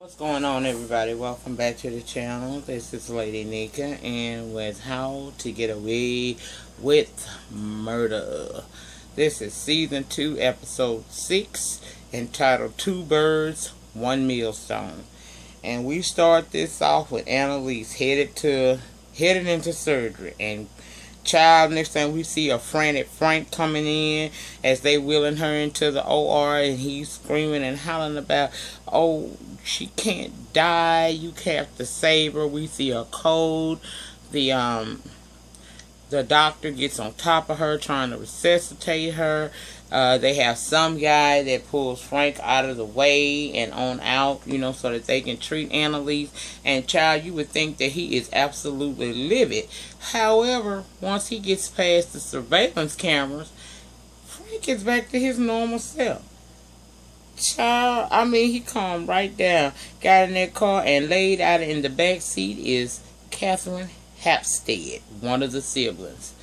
What's going on, everybody? Welcome back to the channel. This is Lady Nika, and with How to Get Away with Murder. This is season 2, episode 6, entitled Two Birds, One Millstone. And we start this off with Annalise headed into surgery, and child, next thing we see a frantic Frank coming in as they wheeling her into the OR, and he's screaming and hollering about, oh, she can't die, you have to save her. We see a code. The doctor gets on top of her trying to resuscitate her. They have some guy that pulls Frank out of the way and on out, so that they can treat Annalise. And child, you would think that he is absolutely livid. However, once he gets past the surveillance cameras, Frank gets back to his normal self. Child, he calmed right down, got in that car, and laid out in the back seat is Catherine Hapstead, one of the siblings.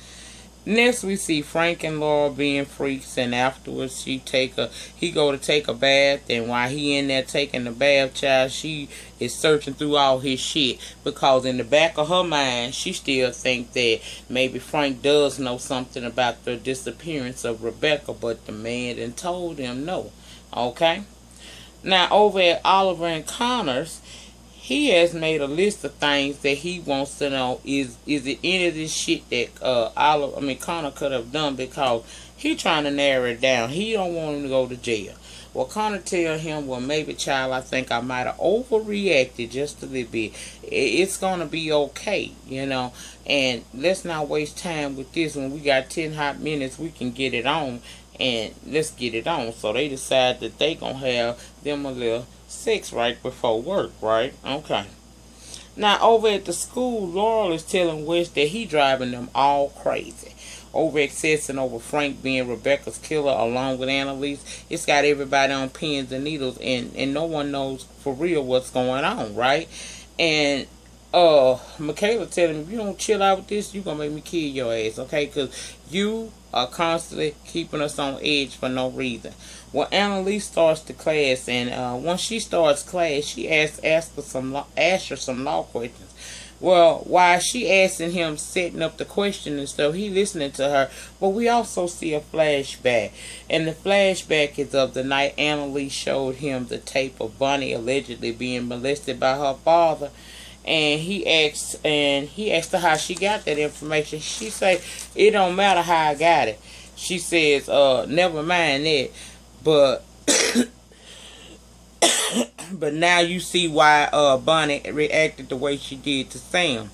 Next, we see Frank and Laura being freaks, and afterwards he go to take a bath, and while he in there taking the bath, child, she is searching through all his shit, because in the back of her mind, she still think that maybe Frank does know something about the disappearance of Rebecca, but the man done told him no. Okay? Now, over at Oliver and Connor's, he has made a list of things that he wants to know. Is it any of this shit that Connor could have done, because he trying to narrow it down. He don't want him to go to jail. Well, Connor tell him, well, maybe, child, I think I might have overreacted just a little bit. It's going to be okay, And let's not waste time with this. When we got 10 hot minutes, we can get it on. And let's get it on. So they decide that they going to have them a little sex right before work, right? Okay. Now, over at the school, Laurel is telling Wes that he driving them all crazy. Over excessing over Frank being Rebecca's killer along with Annalise. It's got everybody on pins and needles, and no one knows for real what's going on, right? And Michaela telling him, if you don't chill out with this, you're going to make me kill your ass, okay? Because you are constantly keeping us on edge for no reason. Well, Annalise starts the class, and once she starts class, she asks her some law questions. Well, while she asking him, setting up the question and stuff, he listening to her. But we also see a flashback, and the flashback is of the night Annalise showed him the tape of Bonnie allegedly being molested by her father. And he asked her how she got that information. She say, it don't matter how I got it. She says, never mind that. But but now you see why Bonnie reacted the way she did to Sam.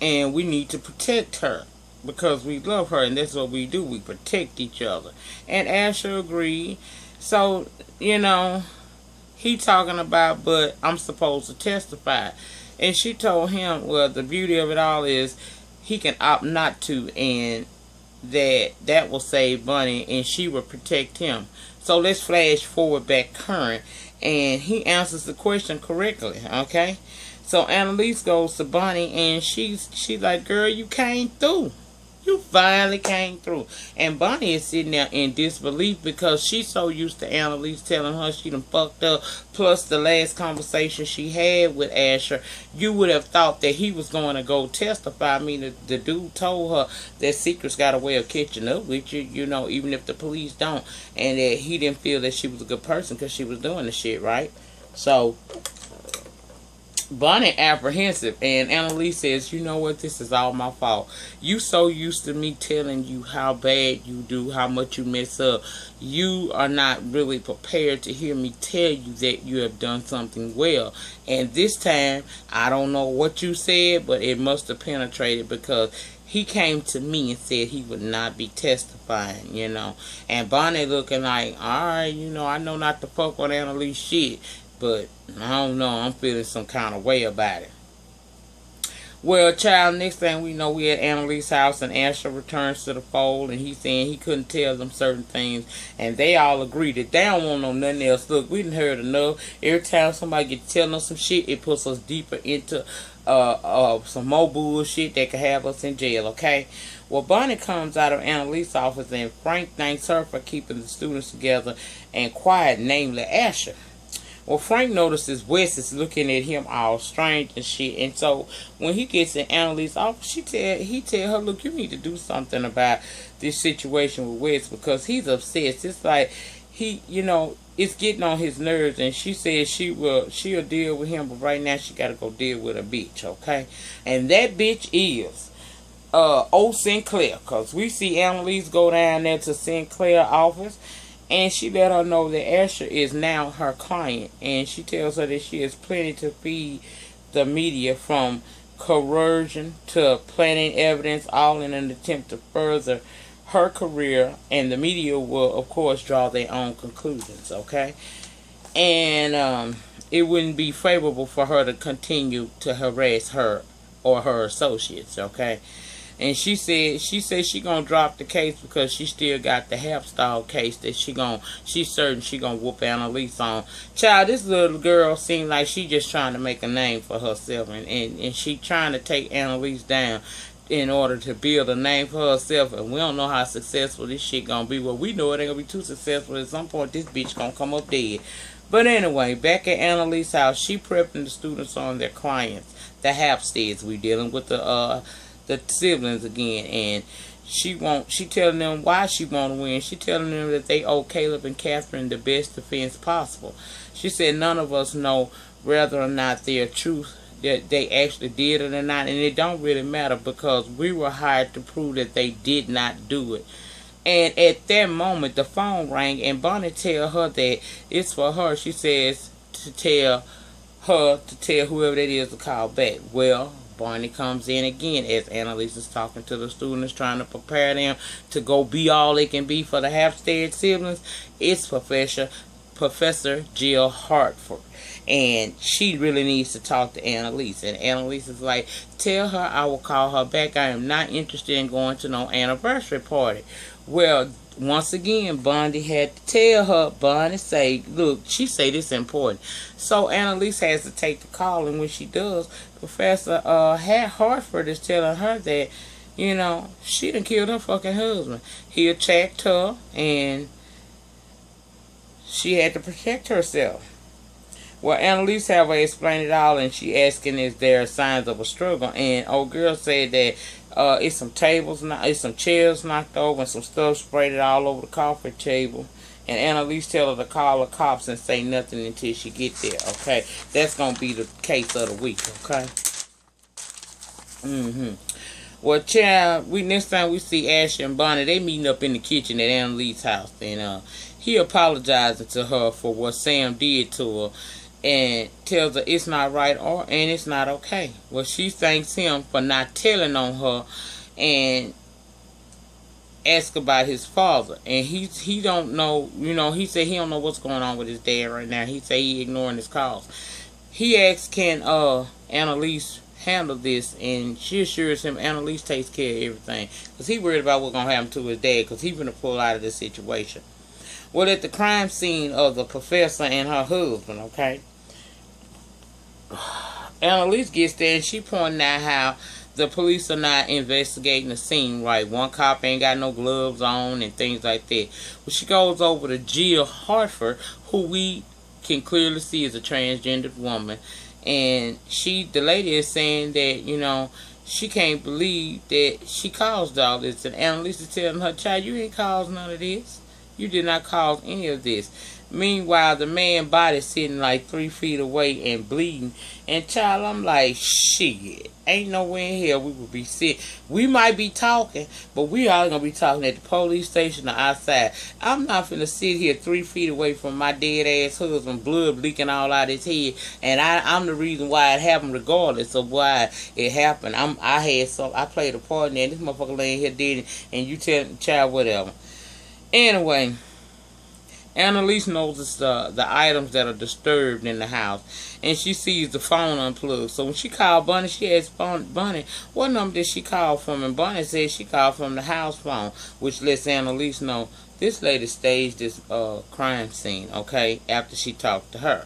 And we need to protect her, because we love her, and that's what we do. We protect each other. And Asher agreed. So, he talking about, but I'm supposed to testify. And she told him, well, the beauty of it all is he can opt not to, and that will save Bunny, and she will protect him. So let's flash forward back current, and he answers the question correctly, okay? So Annalise goes to Bunny, and she's like, girl, you came through. You finally came through. And Bonnie is sitting there in disbelief, because she's so used to Annalise telling her she done fucked up. Plus the last conversation she had with Asher, you would have thought that he was going to go testify. The dude told her that secrets got a way of catching up with you, even if the police don't. And that he didn't feel that she was a good person because she was doing the shit, right? So Bonnie apprehensive, and Annalise says, you know what, this is all my fault. You so used to me telling you how bad you do, how much you mess up. You are not really prepared to hear me tell you that you have done something well. And this time, I don't know what you said, but it must have penetrated, because he came to me and said he would not be testifying, And Bonnie looking like, alright, I know not to fuck on Annalise shit, but I don't know, I'm feeling some kind of way about it. Well, child, next thing we know, we at Annalise's house, and Asher returns to the fold, and he's saying he couldn't tell them certain things, and they all agree that they don't want to know nothing else. Look, we done heard enough. Every time somebody gets telling us some shit, it puts us deeper into some more bullshit that could have us in jail, okay? Well, Bonnie comes out of Annalise's office, and Frank thanks her for keeping the students together and quiet, namely Asher. Well, Frank notices Wes is looking at him all strange and shit. And so when he gets in Annalise's office, he tell her, look, you need to do something about this situation with Wes because he's obsessed. It's like it's getting on his nerves, and she says she'll deal with him, but right now she gotta go deal with a bitch, okay? And that bitch is old Sinclair, cause we see Annalise go down there to Sinclair office, and she let her know that Asher is now her client, and she tells her that she has plenty to feed the media, from coercion to planting evidence, all in an attempt to further her career, and the media will of course draw their own conclusions, okay? And it wouldn't be favorable for her to continue to harass her or her associates, okay? And she said she gonna drop the case because she still got the Hapstall case that she's certain she gonna whoop Annalise on. Child, this little girl seems like she just trying to make a name for herself, and she trying to take Annalise down in order to build a name for herself, and we don't know how successful this shit gonna be. Well, we know it ain't gonna be too successful. At some point this bitch gonna come up dead. But anyway, back at Annalise's house, she prepping the students on their clients, the Hapsteads. We dealing with the siblings again, and she telling them why she want to win. She telling them that they owe Caleb and Catherine the best defense possible. She said none of us know whether or not they're truth, that they actually did it or not, and it don't really matter because we were hired to prove that they did not do it. And at that moment the phone rang, and Bonnie tell her that it's for her. She says to tell whoever that is to call back. Well, Barney comes in again as Annalise is talking to the students, trying to prepare them to go be all they can be for the Hapstead siblings. It's Professor Jill Hartford, and she really needs to talk to Annalise. And Annalise is like, tell her I will call her back. I am not interested in going to no anniversary party. Well, once again, Bonnie had to tell her. Bonnie say, look, she say this is important. So Annalise has to take the call, and when she does, Professor Hartford is telling her that, she done killed her fucking husband. He attacked her, and she had to protect herself. Well, Annalise have her explain it all, and she asking is there signs of a struggle. And old girl said that it's some chairs knocked over and some stuff sprayed all over the coffee table. And Annalise tell her to call the cops and say nothing until she get there. Okay, that's gonna be the case of the week. Okay. Well, child, next time we see Asher and Bonnie, they meeting up in the kitchen at Annalise's house, and he apologizing to her for what Sam did to her, and tells her it's not right and it's not okay. Well, she thanks him for not telling on her, and ask about his father, and he don't know. He said he don't know what's going on with his dad right now. He say he ignoring his calls. He asks, can Annalise handle this, and she assures him Annalise takes care of everything, because he worried about what's gonna happen to his dad, because he's gonna pull out of this situation. Well, at the crime scene of the professor and her husband, okay, Annalise gets there, and she pointing out how the police are not investigating the scene right. One cop ain't got no gloves on and things like that. Well, she goes over to Jill Hartford, who we can clearly see is a transgendered woman, and the lady is saying that she can't believe that she caused all this, and Annalise is telling her, child, you ain't caused none of this. You did not cause any of this. Meanwhile, the man's body sitting like 3 feet away and bleeding. And child, I'm like, shit, ain't nowhere in here we would be sick. We might be talking, but we all gonna be talking at the police station or outside. I'm not finna sit here 3 feet away from my dead ass husband, blood leaking all out his head, and I'm the reason why it happened, regardless of why it happened. I played a part in that. This motherfucker laying here dead, and you tell the child whatever. Anyway, Annalise notices the items that are disturbed in the house, and she sees the phone unplugged. So when she called Bunny, she asked Bunny what number did she call from, and Bunny said she called from the house phone, which lets Annalise know this lady staged this crime scene, okay, after she talked to her.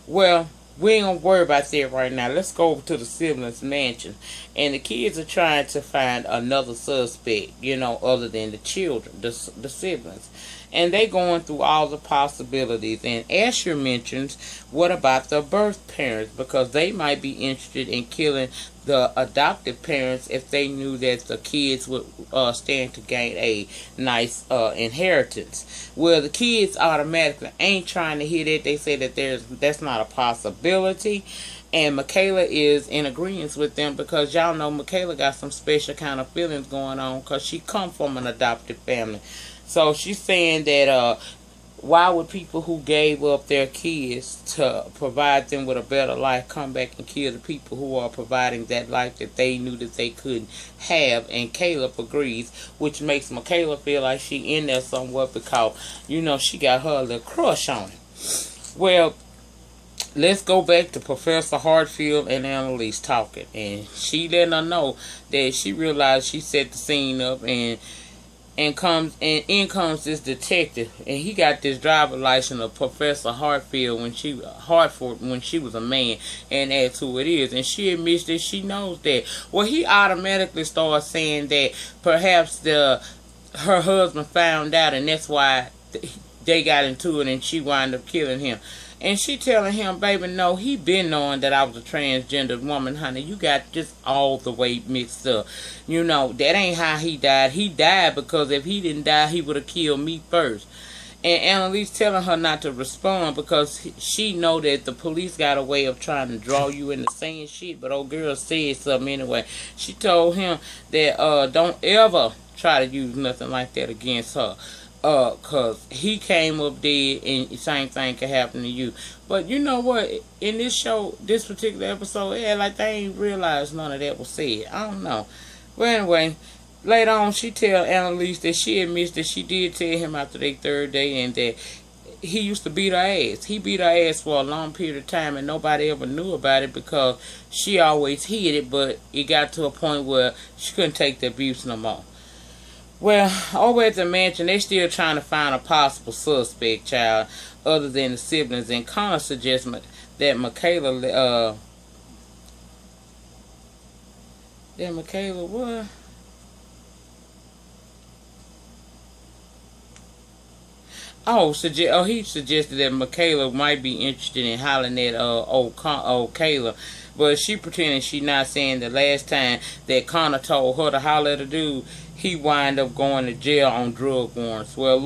Well, we ain't gonna worry about that right now. Let's go over to the siblings' mansion, and the kids are trying to find another suspect, other than the children, the siblings. and they going through all the possibilities. And Asher mentions, what about the birth parents, because they might be interested in killing the adoptive parents if they knew that the kids would stand to gain a nice inheritance. Well, the kids automatically ain't trying to hear that. They say that that's not a possibility. And Michaela is in agreement with them, because y'all know Michaela got some special kind of feelings going on, because she come from an adopted family. So she's saying that why would people who gave up their kids to provide them with a better life come back and kill the people who are providing that life that they knew that they couldn't have? And Caleb agrees, which makes Michaela feel like she in there somewhat, because, you know, she got her little crush on him. Well, let's go back to Professor Hartfield and Annalise talking. And she letting her know that she realized she set the scene up, and in comes this detective, and he got this driver license of Professor Hartford when she was a man, and that's who it is. And she admits that she knows that. Well, he automatically starts saying that perhaps her husband found out, and that's why they got into it, and she wound up killing him. And she telling him, baby, no, he been knowing that I was a transgender woman, honey. You got just all the way mixed up. You know, that ain't how he died. He died because if he didn't die, he would have killed me first. And Annalise telling her not to respond, because she know that the police got a way of trying to draw you into saying shit. But old girl said something anyway. She told him that don't ever try to use nothing like that against her. Cause he came up dead, and the same thing could happen to you. But you know what? In this show, this particular episode, yeah, like they ain't realized none of that was said. I don't know. But anyway, later on, she tell Annalise that she admits that she did tell him after their third day, and that he used to beat her ass. He beat her ass for a long period of time, and nobody ever knew about it because she always hid it. But it got to a point where she couldn't take the abuse no more. Well, over at the mansion, they still trying to find a possible suspect, child, other than the siblings. And Connor suggests that Michaela, what? He suggested that Michaela might be interested in hollering at old Kayla, but she pretended she not saying the last time that Connor told her to holler at a dude, he wind up going to jail on drug warrants. Well,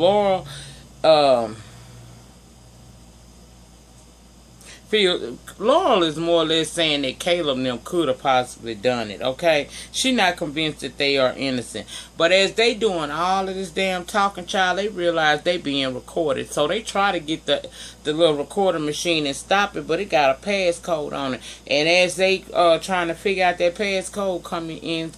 Laurel is more or less saying that Caleb and them could have possibly done it, okay? She not convinced that they are innocent. But as they doing all of this damn talking, child, they realize they being recorded. So they try to get the little recording machine and stop it, but it got a passcode on it. And as they trying to figure out that passcode,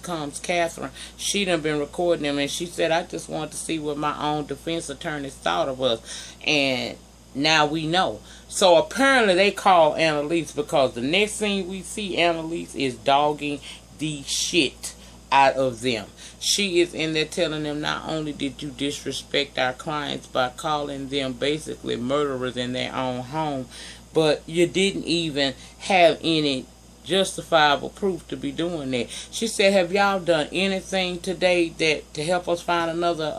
comes Catherine. She done been recording them, and she said, I just want to see what my own defense attorneys thought of us. And now we know. So apparently they call Annalise, because the next thing we see Annalise is dogging the shit out of them. She is in there telling them, not only did you disrespect our clients by calling them basically murderers in their own home, but you didn't even have any justifiable proof to be doing that. She said, have y'all done anything today that to help us find another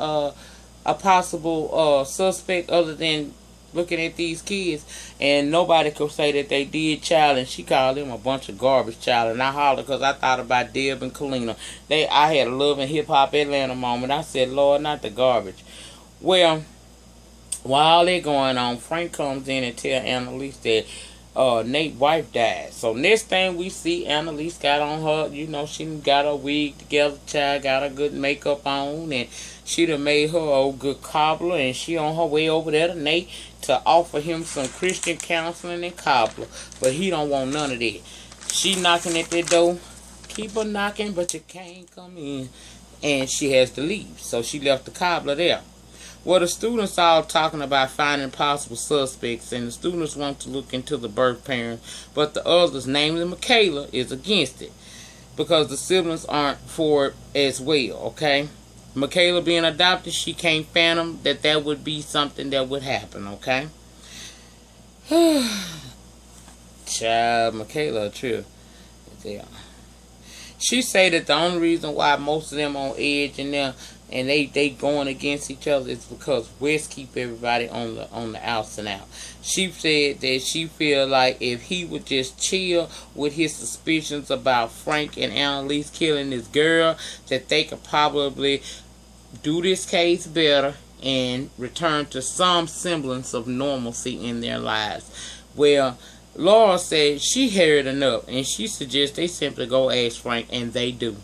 a possible suspect other than looking at these kids? And nobody could say that they did, child. And she called them a bunch of garbage, child. And I hollered because I thought about Deb and Kalina. I had a Love and Hip Hop Atlanta moment. I said, Lord, not the garbage. Well, while they're going on, Frank comes in and tell Annalise that Nate's wife died. So next thing we see, Annalise got on her, you know, she got her wig together, child, got her good makeup on, and she done made her old good cobbler, and she on her way over there to Nate to offer him some Christian counseling and cobbler. But he don't want none of that. She knocking at that door. Keep her knocking, but you can't come in. And she has to leave. So she left the cobbler there. Well, the students all talking about finding possible suspects, and the students want to look into the birth parents, but the others, namely Michaela, is against it because the siblings aren't for it as well, okay? Michaela being adopted, she can't fathom that would be something that would happen, okay? Child, Michaela, true. Yeah. She say that the only reason why most of them on edge and them and they going against each other is because West keep everybody on the outs and out. She said that she feel like if he would just chill with his suspicions about Frank and Annalise killing this girl, that they could probably do this case better and return to some semblance of normalcy in their lives. Well, Laura said she heard enough, and she suggests they simply go ask Frank, and they do.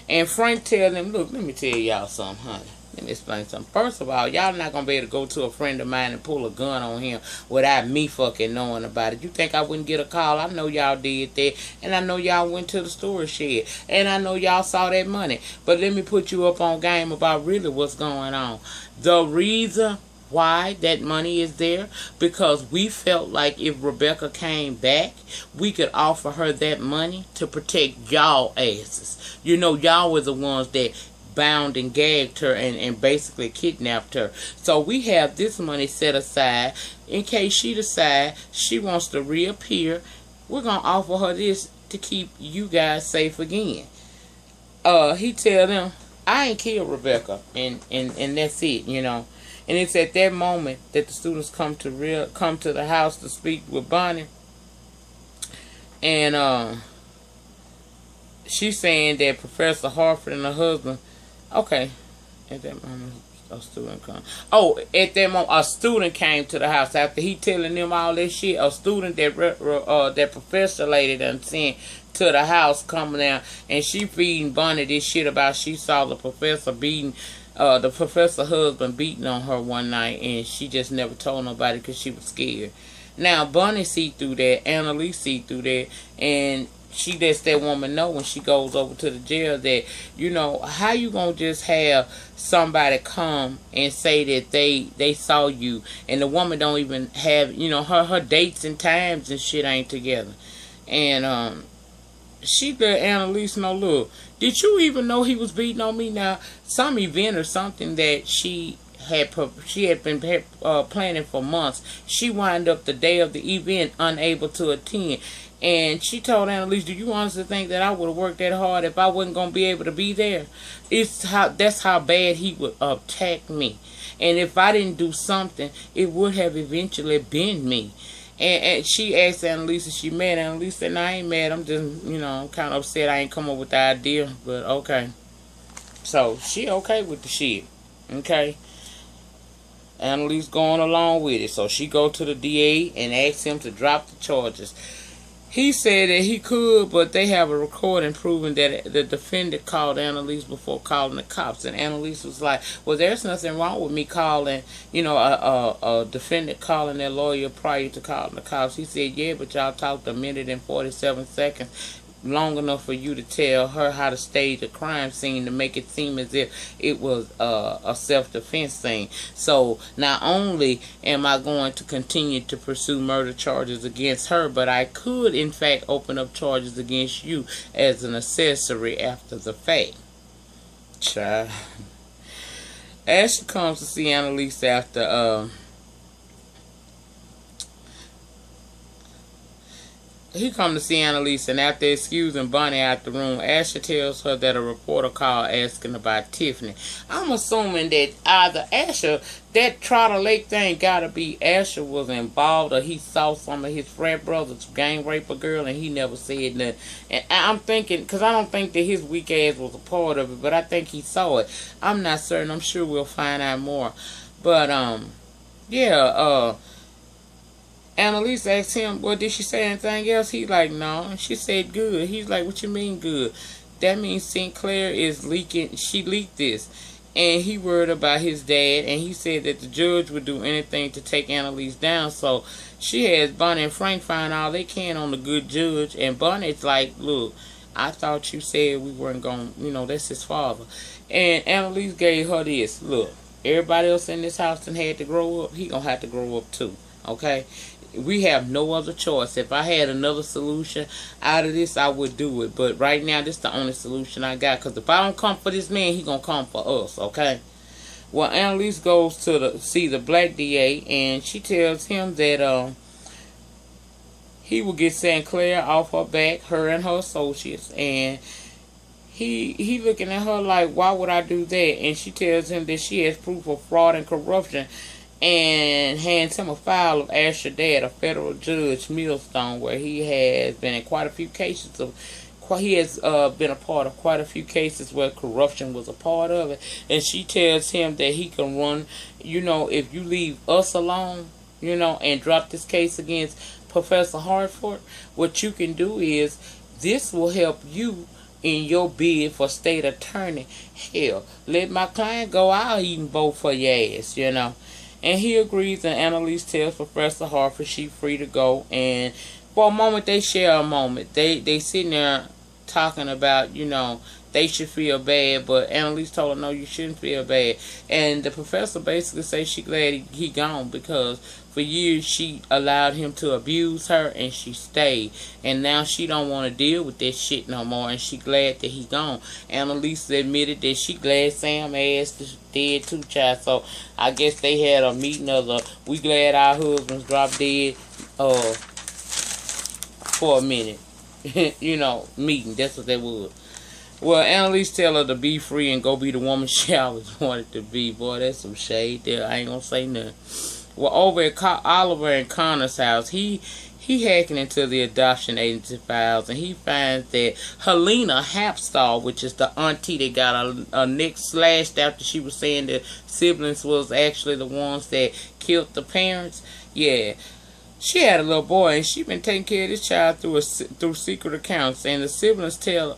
And Frank tell them, look, let me tell y'all something, honey. Let me explain something. First of all, y'all not going to be able to go to a friend of mine and pull a gun on him without me fucking knowing about it. You think I wouldn't get a call? I know y'all did that. And I know y'all went to the storage shed. And I know y'all saw that money. But let me put you up on game about really what's going on. The reason why that money is there, because we felt like if Rebecca came back, we could offer her that money to protect y'all asses. You know, y'all were the ones that bound and gagged her and basically kidnapped her. So we have this money set aside in case she decides she wants to reappear. We're going to offer her this to keep you guys safe again. He tell them, I ain't killed Rebecca, and that's it, you know. And it's at that moment that the students come to the house to speak with Bonnie. And she's saying that Professor Harford and her husband, okay, at that moment a student come. Oh, at that moment a student came to the house after he telling them all this shit. A student that that professor lady done sent to the house coming down, and she feeding Bonnie this shit about she saw the professor beating. The professor husband beating on her one night, and she just never told nobody because she was scared. Now Bonnie see through that, Annalise see through that, and she lets that woman know when she goes over to the jail that, you know, how you gonna just have somebody come and say that they saw you, and the woman don't even have, you know, her dates and times and shit ain't together. And she let Annalise know, look, did you even know he was beating on me? Now, some event or something that she had been planning for months, she wound up the day of the event unable to attend. And she told Annalise, do you honestly think that I would have worked that hard if I wasn't going to be able to be there? That's how bad he would attack me. And if I didn't do something, it would have eventually been me. And she asked Annalise if she mad. Annalise said, no, I ain't mad. I'm just, you know, kind of upset I ain't come up with the idea. But okay. So, she okay with the shit. Okay. Annalise going along with it. So, she go to the DA and ask him to drop the charges. He said that he could, but they have a recording proving that the defendant called Annalise before calling the cops. And Annalise was like, well, there's nothing wrong with me calling, you know, a defendant calling their lawyer prior to calling the cops. He said, yeah, but y'all talked 1 minute and 47 seconds. Long enough for you to tell her how to stage a crime scene to make it seem as if it was a self-defense thing. So not only am I going to continue to pursue murder charges against her, but I could in fact open up charges against you as an accessory after the fact. Child. Ashley comes to see Annalise after he come to see Annalise, and after excusing Bonnie out the room, Asher tells her that a reporter called asking about Tiffany. I'm assuming that either Asher, that Trotter Lake thing gotta be Asher was involved, or he saw some of his frat brothers gang rape a girl and he never said nothing. And I'm thinking, because I don't think that his weak ass was a part of it, but I think he saw it. I'm not certain. I'm sure we'll find out more. But, yeah, Annalise asked him, well, did she say anything else? He's like, no. And she said, good. He's like, what you mean good? That means Sinclair is leaking. She leaked this. And he worried about his dad. And he said that the judge would do anything to take Annalise down. So she has Bonnie and Frank find all they can on the good judge. And Bonnie's like, look, I thought you said we weren't going to, you know, that's his father. And Annalise gave her this. Look, everybody else in this house done had to grow up. He going to have to grow up too. Okay? We have no other choice. If I had another solution out of this, I would do it. But right now, this is the only solution I got. Because if I don't come for this man, he going to come for us, okay? Well, Annalise goes to see the black DA, and she tells him that he will get Sinclair off her back, her and her associates. And he looking at her like, why would I do that? And she tells him that she has proof of fraud and corruption, and hands him a file of Asher Dad, a federal judge, Millstone, where he has been in quite a few cases of. He has been a part of quite a few cases where corruption was a part of it, and she tells him that he can run. If you leave us alone, and drop this case against Professor Hartford, what you can do is this will help you in your bid for state attorney. Hell, let my client go. I'll even vote for your ass. And he agrees, and Annalise tells Professor Hartford she's free to go. And for a moment, they share a moment. They sitting there talking about, they should feel bad, but Annalise told her, no, you shouldn't feel bad. And the professor basically says she glad he gone, because for years she allowed him to abuse her, and she stayed. And now she don't want to deal with that shit no more, and she glad that he gone. Annalise admitted that she glad Sam ass is dead too, child. So I guess they had a meeting of the, we glad our husbands dropped dead for a minute. Meeting. That's what that was. Well, Annalise tell her to be free and go be the woman she always wanted to be. Boy, that's some shade there. I ain't gonna say nothing. Well, over at Oliver and Connor's house, he hacking into the adoption agency files, and he finds that Helena Hapstall, which is the auntie that got a neck slashed after she was saying that siblings was actually the ones that killed the parents. Yeah. She had a little boy, and she been taking care of this child through secret accounts. And the siblings the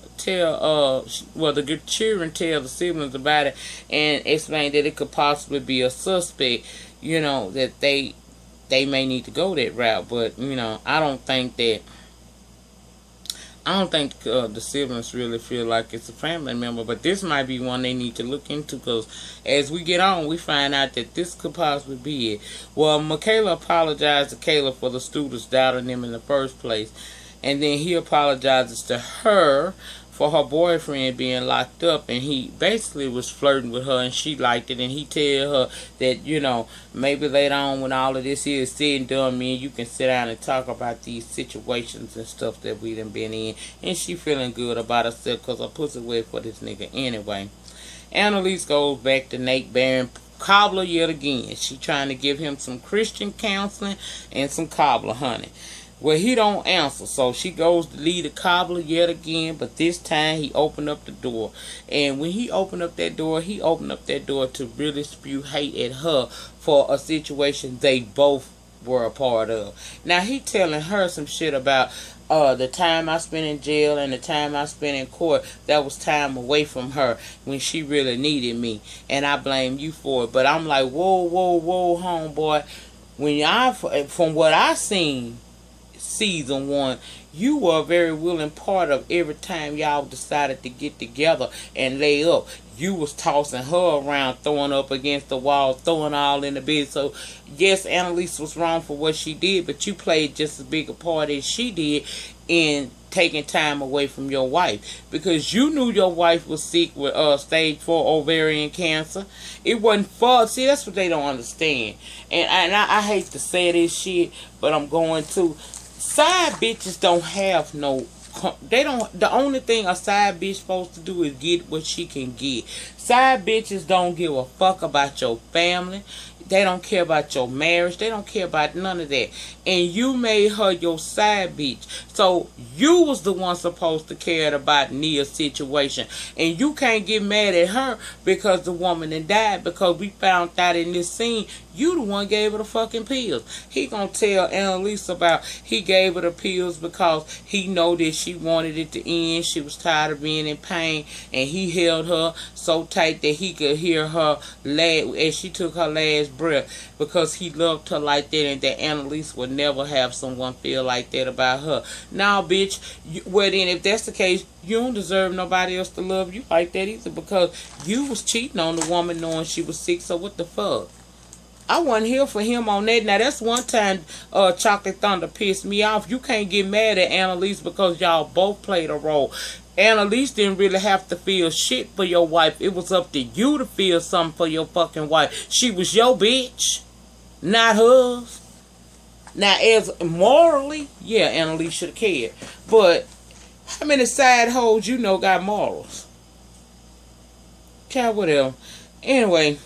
children tell the siblings about it, and explain that it could possibly be a suspect. That they may need to go that route. But I don't think the siblings really feel like it's a family member, but this might be one they need to look into, because as we get on, we find out that this could possibly be it. Well, Michaela apologized to Kayla for the students doubting him in the first place, and then he apologizes to her for her boyfriend being locked up, and he basically was flirting with her, and she liked it, and he tell her that, maybe later on when all of this is said and done, me and you can sit down and talk about these situations and stuff that we done been in, and she feeling good about herself, because her pussy wet for this nigga anyway. Annalise goes back to Nate Barron Cobbler yet again. She trying to give him some Christian counseling and some cobbler honey. Well, he don't answer, so she goes to lead the cobbler yet again, but this time he opened up the door. And when he opened up that door, to really spew hate at her for a situation they both were a part of. Now, he telling her some shit about the time I spent in jail and the time I spent in court. That was time away from her when she really needed me, and I blame you for it. But I'm like, whoa, homeboy. From what I seen, season 1, you were a very willing part of every time y'all decided to get together and lay up. You was tossing her around, throwing up against the wall, throwing all in the bed. So yes, Annalise was wrong for what she did, but you played just as big a part as she did in taking time away from your wife, because you knew your wife was sick with stage 4 ovarian cancer. It wasn't for, see, that's what they don't understand. And I hate to say this shit, but I'm going to. Side bitches don't have no, the only thing a side bitch supposed to do is get what she can get. Side bitches don't give a fuck about your family. They don't care about your marriage. They don't care about none of that. And you made her your side bitch. So you was the one supposed to care about Nia's situation. And you can't get mad at her because the woman had died, because we found out in this scene you the one gave her the fucking pills. He gonna tell Annalise about he gave her the pills because he know that she wanted it to end. She was tired of being in pain, and he held her so tight that he could hear her last as she took her last breath, because he loved her like that, and that Annalise would never have someone feel like that about her. Now, bitch, well then, if that's the case, you don't deserve nobody else to love you like that either, because you was cheating on the woman knowing she was sick. So what the fuck? I wasn't here for him on that. Now, that's one time Chocolate Thunder pissed me off. You can't get mad at Annalise because y'all both played a role. Annalise didn't really have to feel shit for your wife. It was up to you to feel something for your fucking wife. She was your bitch, not hers. Now, as morally, yeah, Annalise should have cared. But how many side hoes you know got morals? Child, whatever. Anyway,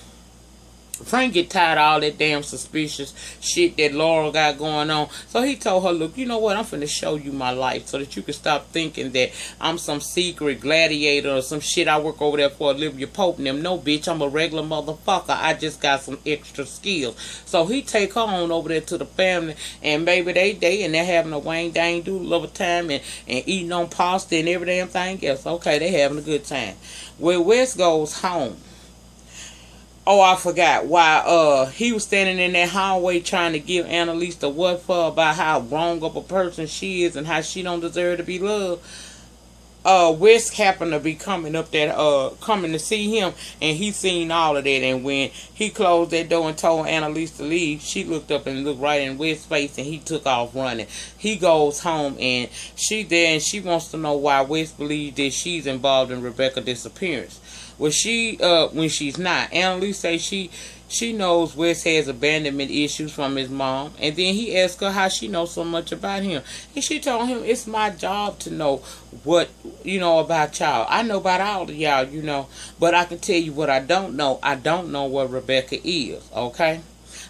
Frank get tired of all that damn suspicious shit that Laura got going on. So he told her, look, you know what? I'm finna show you my life so that you can stop thinking that I'm some secret gladiator or some shit I work over there for Olivia Pope and them. No, bitch, I'm a regular motherfucker. I just got some extra skills. So he take her on over there to the family, and baby, and they're having a wang dang do love a time and eating on pasta and every damn thing else. Okay, they having a good time. Well, Wes goes home. Oh, I forgot. While he was standing in that hallway trying to give Annalise the what for about how wrong of a person she is and how she don't deserve to be loved. Wes happened to be coming up there, coming to see him, and he seen all of that. And when he closed that door and told Annalise to leave, she looked up and looked right in Wes' face, and he took off running. He goes home, and she there, and she wants to know why Wes believes that she's involved in Rebecca's disappearance. Well, when she's not. Annalise say she knows Wes has abandonment issues from his mom, and then he asked her how she knows so much about him, and she told him it's my job to know what about y'all. I know about all of y'all, but I can tell you what I don't know. I don't know what Rebecca is. Okay.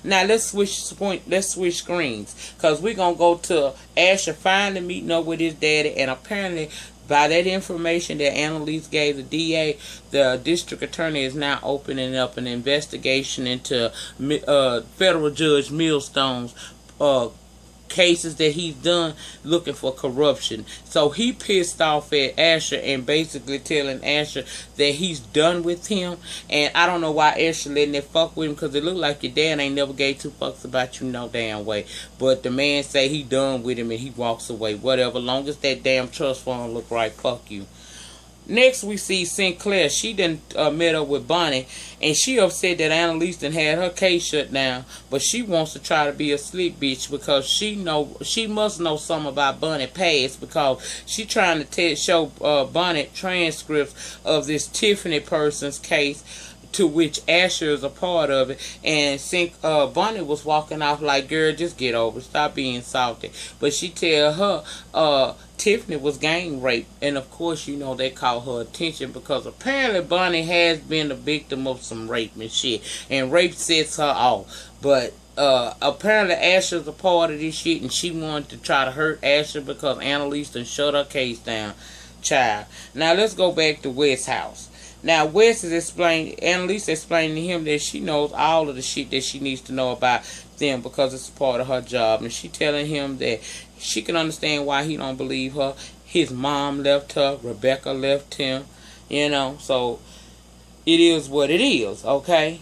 Now let's switch screens, cause we're gonna go to Asher finally meeting up with his daddy, and apparently, by that information that Annalise gave the DA, the district attorney is now opening up an investigation into federal judge Millstone's cases that he's done looking for corruption. So he pissed off at Asher and basically telling Asher that he's done with him. And I don't know why Asher letting it fuck with him, because it look like your dad ain't never gave two fucks about you no damn way. But the man say he done with him and he walks away. Whatever, long as that damn trust fund look right, fuck you. Next, we see Sinclair. She done met up with Bonnie, and she upset that Annalise done had her case shut down, but she wants to try to be a slick bitch because she must know something about Bonnie past, because she trying to show Bonnie transcripts of this Tiffany person's case, to which Asher is a part of it, and Bonnie was walking off like, girl, just get over it, stop being salty. But she tell her Tiffany was gang raped, and of course they call her attention because apparently Bonnie has been a victim of some rape and shit, and rape sets her off. But apparently Asher's a part of this shit, and she wanted to try to hurt Asher because Annalise done shut her case down. Child. Now let's go back to Wes' house. Now, Wes is Annalise explaining to him that she knows all of the shit that she needs to know about them because it's part of her job. And she telling him that she can understand why he don't believe her. His mom left her. Rebecca left him. So it is what it is, okay?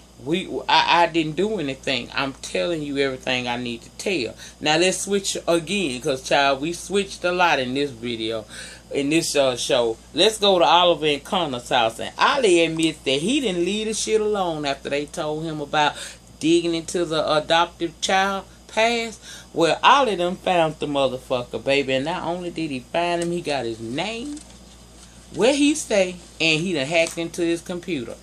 I didn't do anything. I'm telling you everything I need to tell. Now, let's switch again because, child, we switched a lot in this video. In this show, let's go to Oliver and Connor's house, and Ollie admits that he didn't leave the shit alone after they told him about digging into the adoptive child past. Well, Ollie done found the motherfucker, baby, and not only did he find him, he got his name, where he stay, and he done hacked into his computer,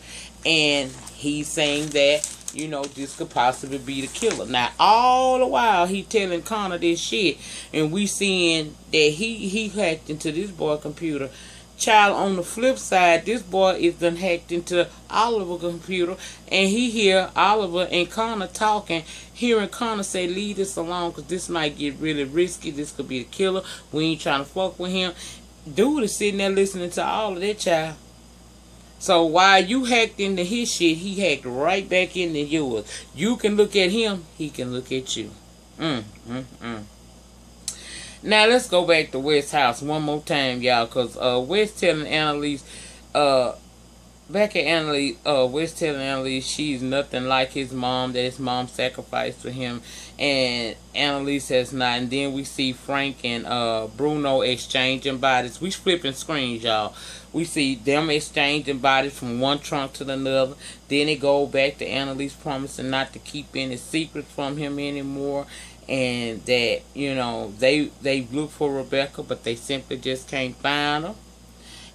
and he's saying that this could possibly be the killer. Now, all the while, he telling Connor this shit, and we seeing that he hacked into this boy's computer. Child, on the flip side, this boy is done hacked into Oliver's computer, and he hear Oliver and Connor talking, hearing Connor say, leave this alone, because this might get really risky. This could be the killer. We ain't trying to fuck with him. Dude is sitting there listening to all of that, child. So while you hacked into his shit, he hacked right back into yours. You can look at him, he can look at you. Now let's go back to Wes' house one more time, y'all, because Wes telling Annalise, Wes telling Annalise she's nothing like his mom, that his mom sacrificed for him, and Annalise has not. And then we see Frank and Bruno exchanging bodies. We flipping screens, y'all. We see them exchanging bodies from one trunk to another. Then it goes back to Annalise promising not to keep any secrets from him anymore. And that, they look for Rebecca, but they simply just can't find her.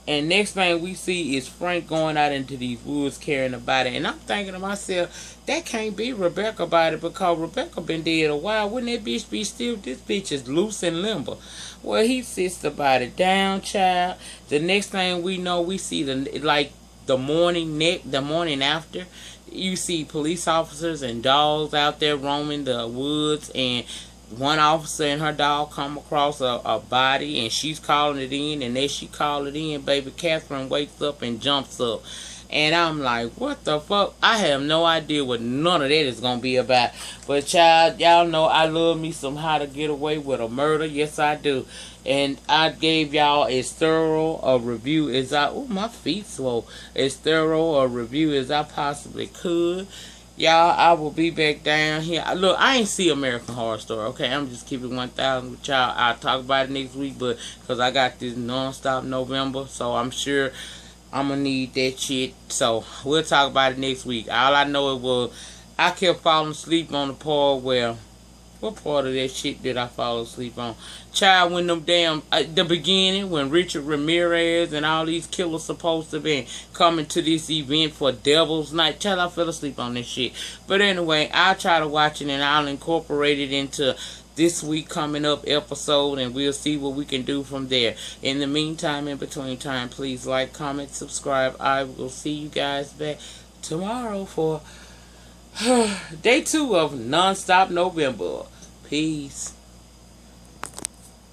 And next thing we see is Frank going out into these woods carrying a body. And I'm thinking to myself, that can't be Rebecca's body because Rebecca been dead a while. Wouldn't that bitch be still? This bitch is loose and limber. Well, he sits the body down, child. The next thing we know, we see the morning after, you see police officers and dogs out there roaming the woods, and one officer and her dog come across a body, and she's calling it in, and as she call it in, baby Catherine wakes up and jumps up. And I'm like, what the fuck? I have no idea what none of that is going to be about. But child, y'all know I love me some How to Get Away with a Murder. Yes, I do. And I gave y'all as thorough a review as my feet swole. As thorough a review as I possibly could. Y'all, I will be back down here. Look, I ain't see American Horror Story, okay? I'm just keeping 1,000 with y'all. I'll talk about it next week, but because I got this non-stop November, so I'm sure I'm going to need that shit. So, we'll talk about it next week. All I know it was, I kept falling asleep on the part where, what part of that shit did I fall asleep on? Child, when them damn, the beginning, when Richard Ramirez and all these killers supposed to be coming to this event for Devil's Night. Child, I fell asleep on this shit. But anyway, I'll try to watch it and I'll incorporate it into this week coming up episode, and we'll see what we can do from there. In the meantime, in between time, please like, comment, subscribe. I will see you guys back tomorrow for day 2 of Non-Stop November. Peace.